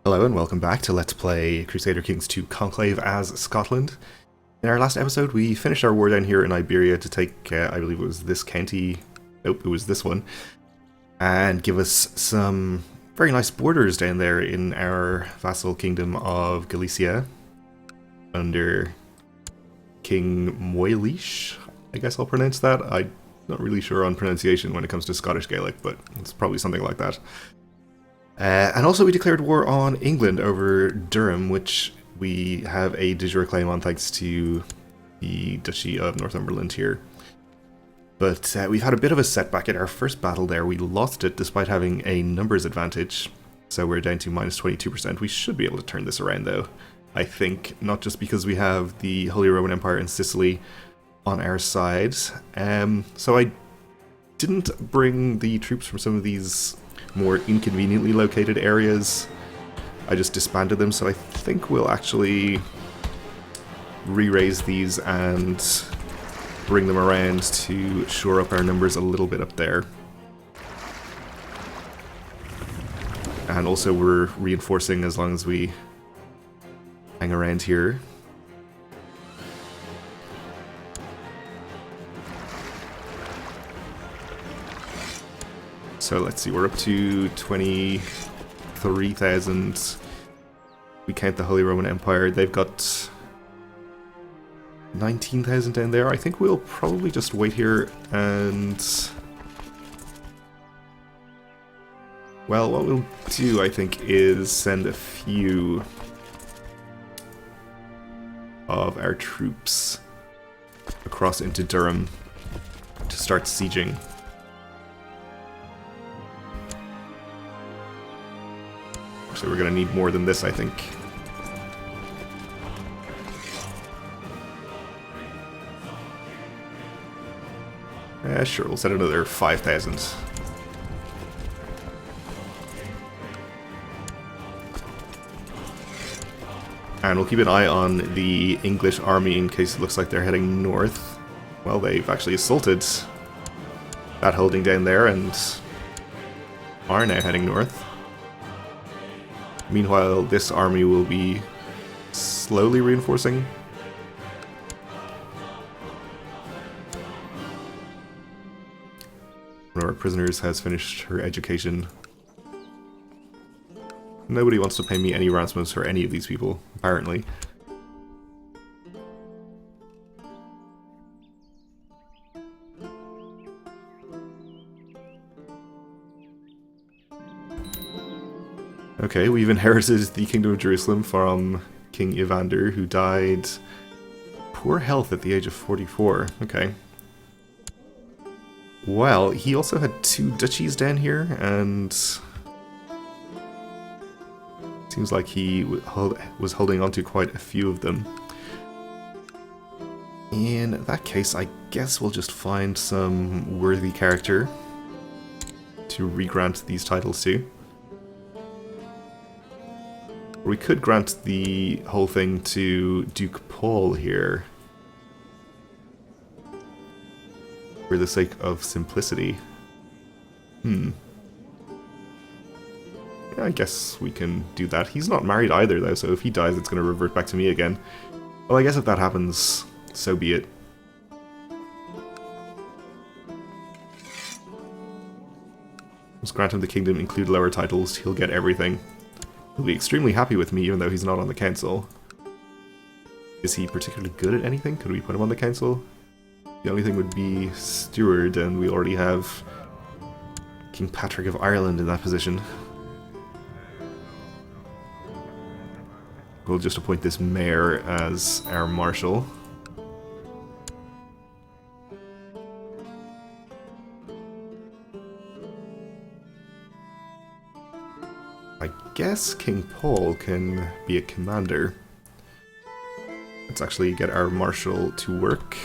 Hello and welcome back to Let's Play Crusader Kings 2 Conclave as Scotland. In our last episode we finished our war down here in Iberia to take, I believe it was this county, nope, it was this one, and give us some very nice borders down there in our vassal kingdom of Galicia under King Moilish. I guess I'll pronounce that. I'm not really sure on pronunciation when it comes to Scottish Gaelic, but it's probably something like that. And also we declared war on England over Durham, which we have a de jure claim on thanks to the Duchy of Northumberland here. But we've had a bit of a setback in our first battle there. We lost it despite having a numbers advantage, so we're down to minus 22%. We should be able to turn this around though, I think, not just because we have the Holy Roman Empire in Sicily on our side. So I didn't bring the troops from some of these more inconveniently located areas. I just disbanded them, so I think we'll actually re-raise these and bring them around to shore up our numbers a little bit up there. And also we're reinforcing as long as we hang around here. So let's see, we're up to 23,000. We count the Holy Roman Empire. They've got 19,000 down there. I think we'll probably just wait here and... well, what we'll do, I think, is send a few of our troops across into Durham to start sieging. So we're going to need more than this, I think. Sure, we'll set another 5,000. And we'll keep an eye on the English army in case it looks like they're heading north. Well, they've actually assaulted that holding down there and are now heading north. Meanwhile, this army will be slowly reinforcing. One of our prisoners has finished her education. Nobody wants to pay me any ransoms for any of these people, apparently. Okay, we've inherited the Kingdom of Jerusalem from King Evander, who died poor health at the age of 44. Okay. Well, he also had 2 duchies down here, and seems like he was holding on to quite a few of them. In that case, I guess we'll just find some worthy character to re-grant these titles to. We could grant the whole thing to Duke Paul here, for the sake of simplicity. Yeah, I guess we can do that. He's not married either, though, so if he dies, it's going to revert back to me again. Well, I guess if that happens, so be it. Let's grant him the kingdom, include lower titles, he'll get everything. He'll be extremely happy with me, even though he's not on the council. Is he particularly good at anything? Could we put him on the council? The only thing would be steward, and we already have King Patrick of Ireland in that position. We'll just appoint this mayor as our marshal. I guess King Paul can be a commander. Let's actually get our marshal to work.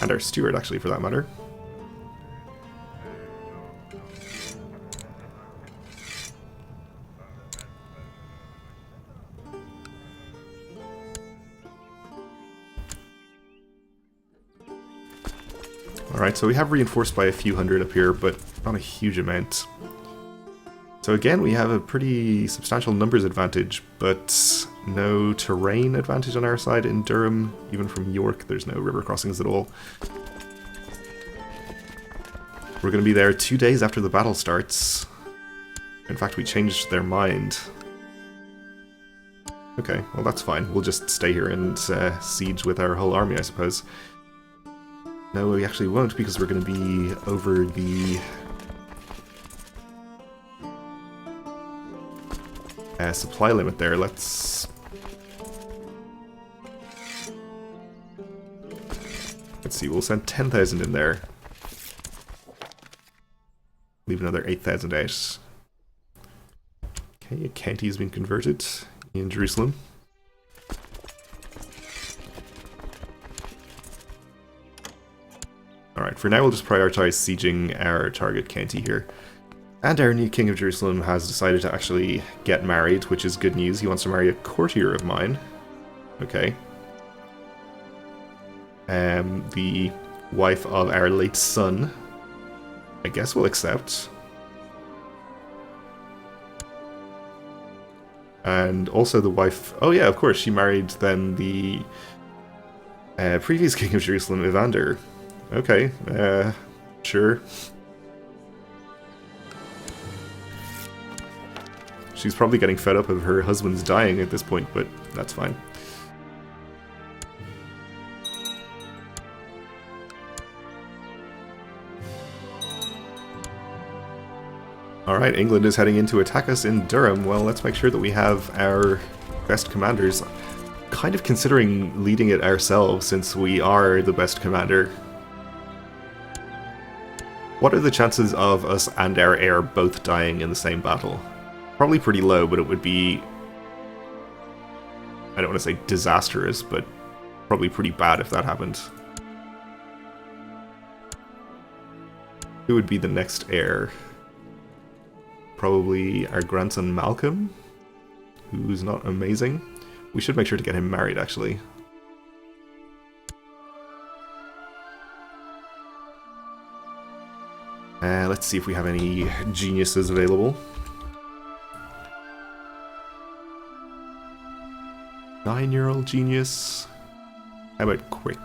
And our steward, actually, for that matter. Alright, so we have reinforced by a few hundred up here, but not a huge amount. So again, we have a pretty substantial numbers advantage, but no terrain advantage on our side in Durham. Even from York, there's no river crossings at all. We're going to be there 2 days after the battle starts. In fact, we changed their mind. Okay, well that's fine. We'll just stay here and siege with our whole army, I suppose. No, we actually won't, because we're going to be over the supply limit there. Let's see, we'll send 10,000 in there. Leave another 8,000 out. Okay, a county has been converted in Jerusalem. Alright, for now we'll just prioritize sieging our target county here. And our new king of Jerusalem has decided to actually get married, which is good news. He wants to marry a courtier of mine. Okay. The wife of our late son. I guess we'll accept. And also the wife... Oh yeah, of course, she married then the previous king of Jerusalem, Evander. Okay, sure. She's probably getting fed up of her husband's dying at this point, but that's fine. Alright, England is heading in to attack us in Durham. Well, let's make sure that we have our best commanders. Kind of considering leading it ourselves, since we are the best commander. What are the chances of us and our heir both dying in the same battle? Probably pretty low, but it would be... I don't want to say disastrous, but probably pretty bad if that happened. Who would be the next heir? Probably our grandson Malcolm, who's not amazing. We should make sure to get him married, actually. Let's see if we have any geniuses available. 9-year-old genius. How about quick?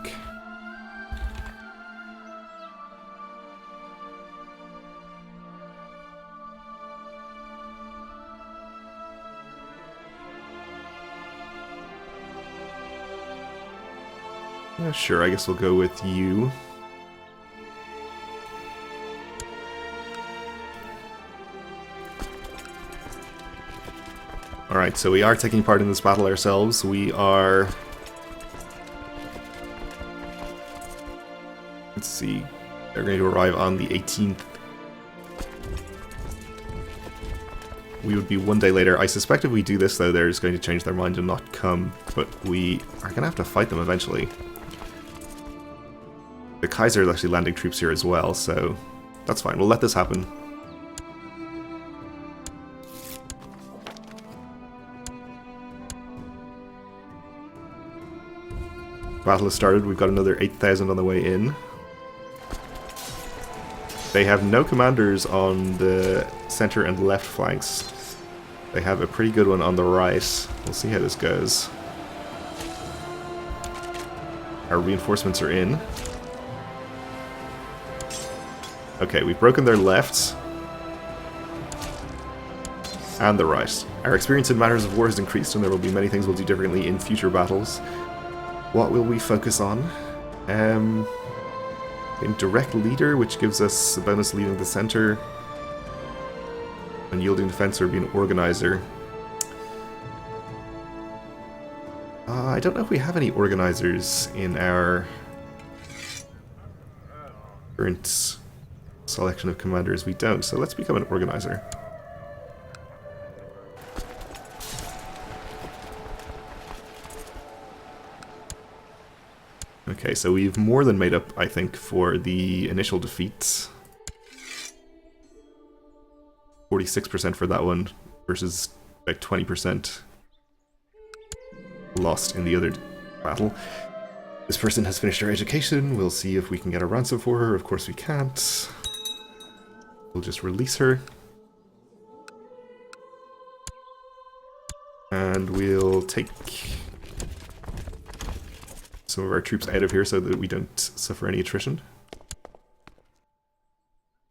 Sure, I guess we'll go with you. Alright, so we are taking part in this battle ourselves. We are... Let's see. They're going to arrive on the 18th. We would be 1 day later. I suspect if we do this, though, they're just going to change their mind and not come. But we are going to have to fight them eventually. The Kaiser is actually landing troops here as well, so that's fine. We'll let this happen. Battle has started. We've got another 8,000 on the way in. They have no commanders on the center and left flanks. They have a pretty good one on the right. We'll see how this goes. Our reinforcements are in. Okay, we've broken their left and the right. Our experience in matters of war has increased, and there will be many things we'll do differently in future battles. What will we focus on? In direct leader, which gives us a bonus leading the center, and yielding defense or being organizer. I don't know if we have any organizers in our current selection of commanders. We don't, so let's become an organizer. Okay, so we've more than made up, I think, for the initial defeats. 46% for that one, versus like 20% lost in the other battle. This person has finished her education. We'll see if we can get a ransom for her. Of course we can't. We'll just release her. And we'll take some of our troops out of here so that we don't suffer any attrition.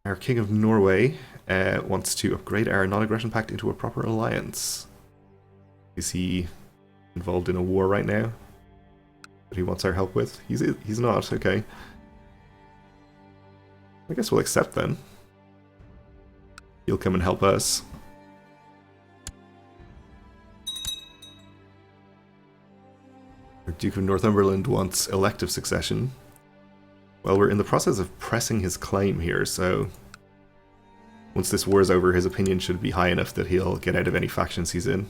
Our King of Norway wants to upgrade our non-aggression pact into a proper alliance. Is he involved in a war right now that he wants our help with? He's not, okay. I guess we'll accept then. He'll come and help us. Our Duke of Northumberland wants elective succession. Well, we're in the process of pressing his claim here, so once this war is over, his opinion should be high enough that he'll get out of any factions he's in.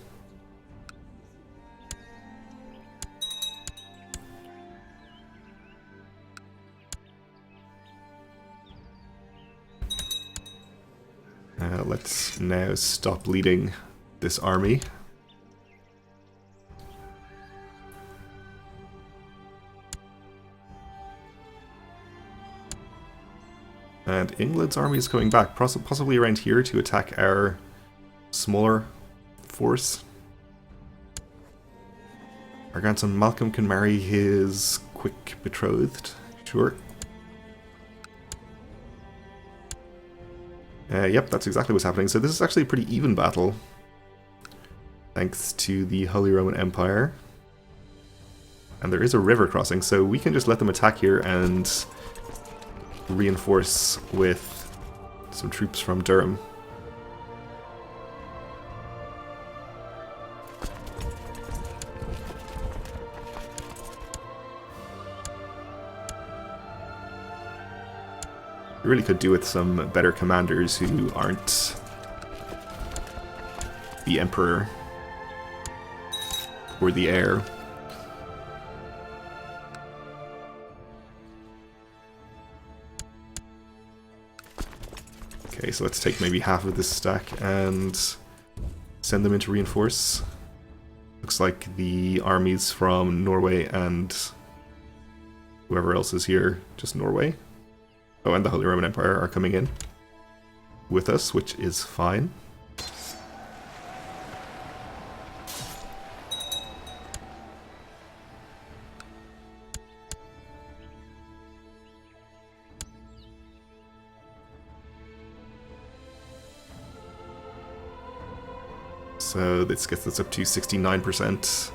Let's now stop leading this army. And England's army is coming back, possibly around here to attack our smaller force. Our grandson Malcolm can marry his quick betrothed, sure. Yep, that's exactly what's happening. So this is actually a pretty even battle, thanks to the Holy Roman Empire. And there is a river crossing, so we can just let them attack here and reinforce with some troops from Durham. We really could do with some better commanders who aren't the Emperor or the heir. Okay, so let's take maybe half of this stack and send them in to reinforce. Looks like the armies from Norway and whoever else is here, just Norway. Oh, and the Holy Roman Empire are coming in with us, which is fine. So this gets us up to 69%.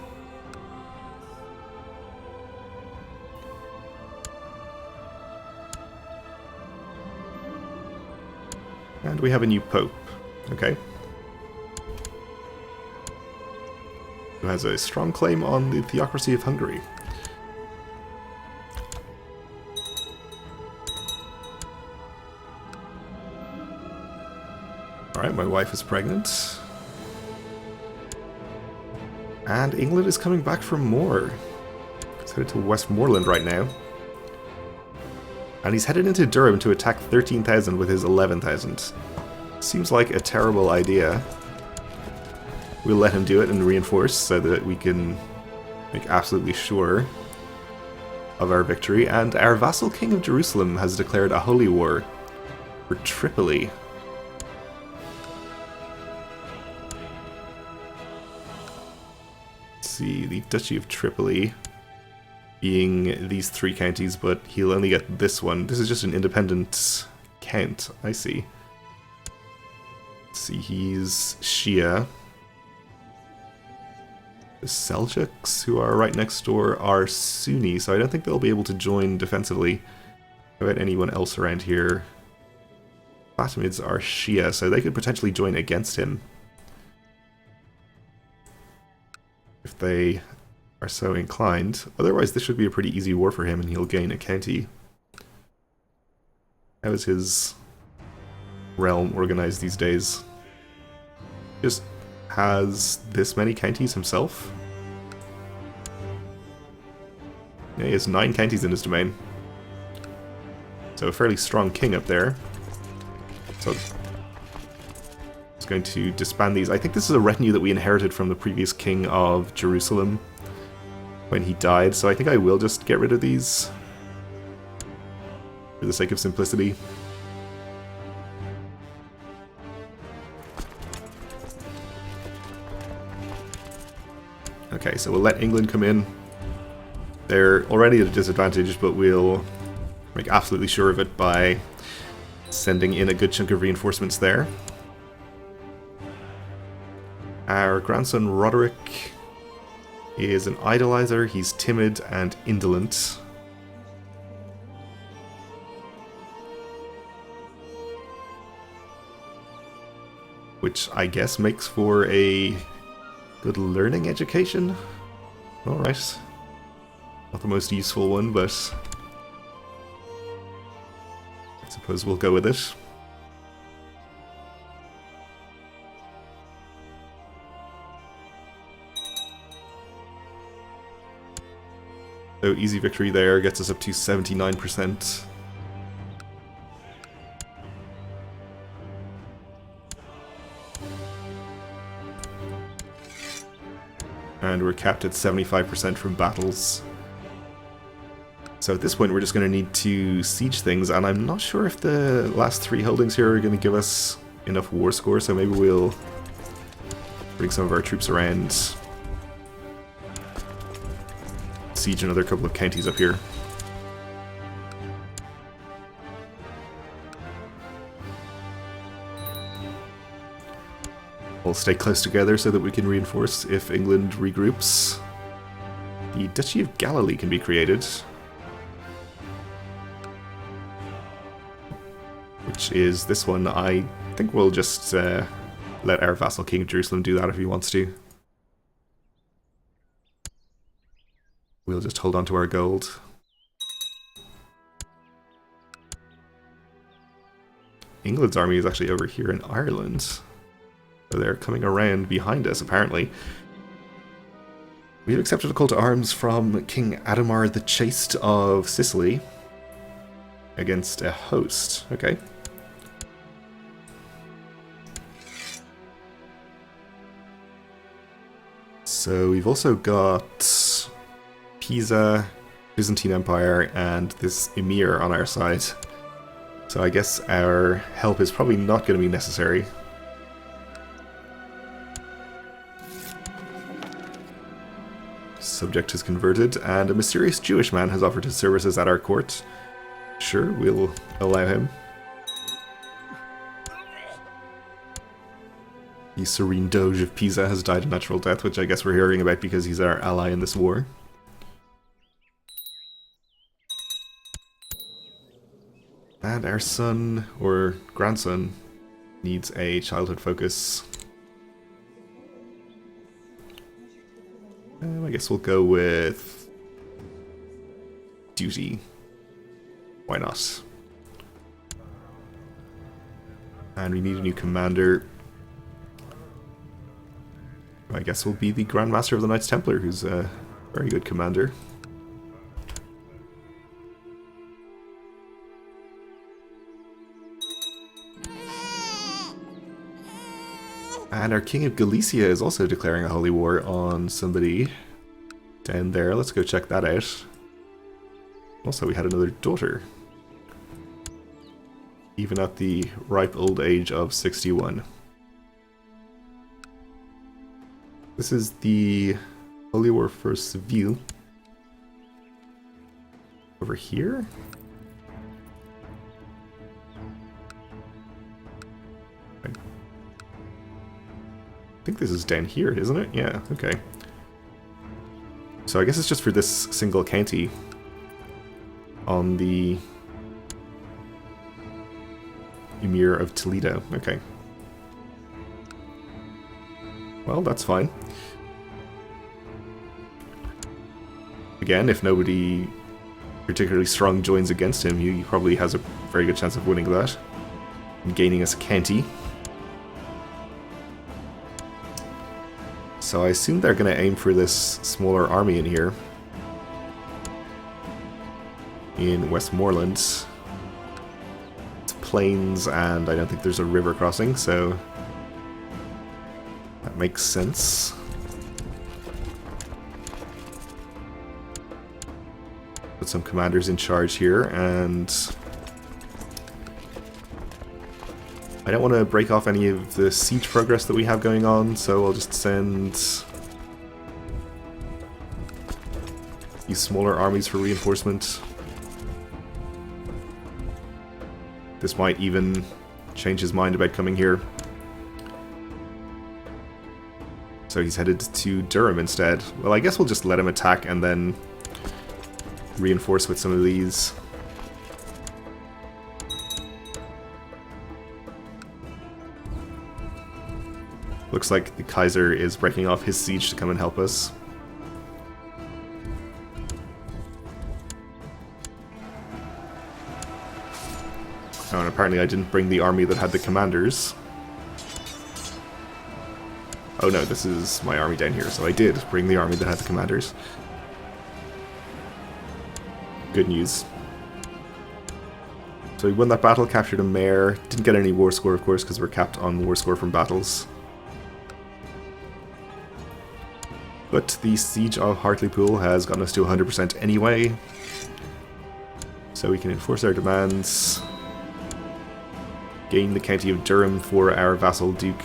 And we have a new pope, okay. Who has a strong claim on the theocracy of Hungary. Alright, my wife is pregnant. And England is coming back for more. He's headed to Westmoreland right now. And he's headed into Durham to attack 13,000 with his 11,000. Seems like a terrible idea. We'll let him do it and reinforce so that we can make absolutely sure of our victory. And our vassal king of Jerusalem has declared a holy war for Tripoli. Let's see, the Duchy of Tripoli being these 3 counties, but he'll only get this one. This is just an independent count, I see. Let's see, he's Shia. The Seljuks, who are right next door, are Sunni, so I don't think they'll be able to join defensively. How about anyone else around here? Fatimids are Shia, so they could potentially join against him if they are so inclined. Otherwise, this should be a pretty easy war for him, and he'll gain a county. How is his realm organized these days? Just has this many counties himself? Yeah, he has 9 counties in his domain. So a fairly strong king up there. So it's going to disband these. I think this is a retinue that we inherited from the previous king of Jerusalem. when he died, so I think I will just get rid of these for the sake of simplicity. Okay, so we'll let England come in. They're already at a disadvantage, but we'll make absolutely sure of it by sending in a good chunk of reinforcements there. Our grandson Roderick is an idolizer. He's timid and indolent. Which I guess makes for a good learning education. Alright. Not the most useful one, but I suppose we'll go with it. So easy victory there, gets us up to 79%. And we're capped at 75% from battles. So at this point we're just going to need to siege things, and I'm not sure if the last 3 holdings here are going to give us enough war score, so maybe we'll bring some of our troops around, siege another couple of counties up here. We'll stay close together so that we can reinforce if England regroups. The Duchy of Galilee can be created, which is this one. I think we'll just let our vassal King of Jerusalem do that if he wants to. We'll just hold on to our gold. England's army is actually over here in Ireland. So they're coming around behind us, apparently. We've accepted a call to arms from King Adhemar the Chaste of Sicily against a host. Okay. So we've also got Pisa, Byzantine Empire, and this Emir on our side. So I guess our help is probably not going to be necessary. Subject is converted, and a mysterious Jewish man has offered his services at our court. Sure, we'll allow him. The Serene Doge of Pisa has died a natural death, which I guess we're hearing about because he's our ally in this war. And our son, or grandson, needs a childhood focus. I guess we'll go with duty. Why not? And we need a new commander. I guess we'll be the Grand Master of the Knights Templar, who's a very good commander. And our King of Galicia is also declaring a holy war on somebody down there. Let's go check that out. Also, we had another daughter, even at the ripe old age of 61. This is the holy war for Seville. Over here? I think this is down here, isn't it? Yeah, okay. So I guess it's just for this single county on the Emir of Toledo. Okay. Well, that's fine. Again, if nobody particularly strong joins against him, he probably has a very good chance of winning that and gaining us a county. So I assume they're going to aim for this smaller army in here in Westmoreland. It's plains, and I don't think there's a river crossing, so that makes sense. put some commanders in charge here, and I don't want to break off any of the siege progress that we have going on, so I'll just send these smaller armies for reinforcement. This might even change his mind about coming here. So he's headed to Durham instead. Well, I guess we'll just let him attack and then reinforce with some of these. Looks like the Kaiser is breaking off his siege to come and help us. Oh, and apparently I didn't bring the army that had the commanders. Oh no, this is my army down here, so I did bring the army that had the commanders. Good news. So we won that battle, captured a mayor. Didn't get any war score, of course, because we're capped on war score from battles. But the siege of Hartlepool has gotten us to 100% anyway. So we can enforce our demands. Gain the county of Durham for our vassal duke.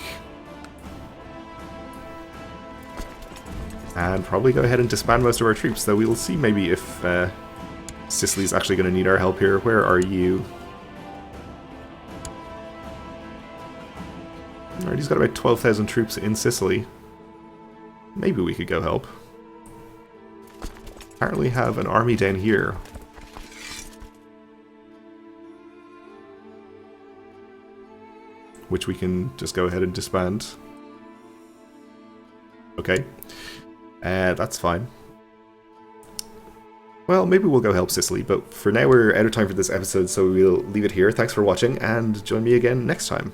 And probably go ahead and disband most of our troops, though we'll see maybe if Sicily's actually going to need our help here. Where are you? Alright, he's got about 12,000 troops in Sicily. Maybe we could go help. Apparently have an army down here. Which we can just go ahead and disband. Okay. That's fine. Well, maybe we'll go help Sicily, but for now we're out of time for this episode, so we'll leave it here. Thanks for watching, and join me again next time.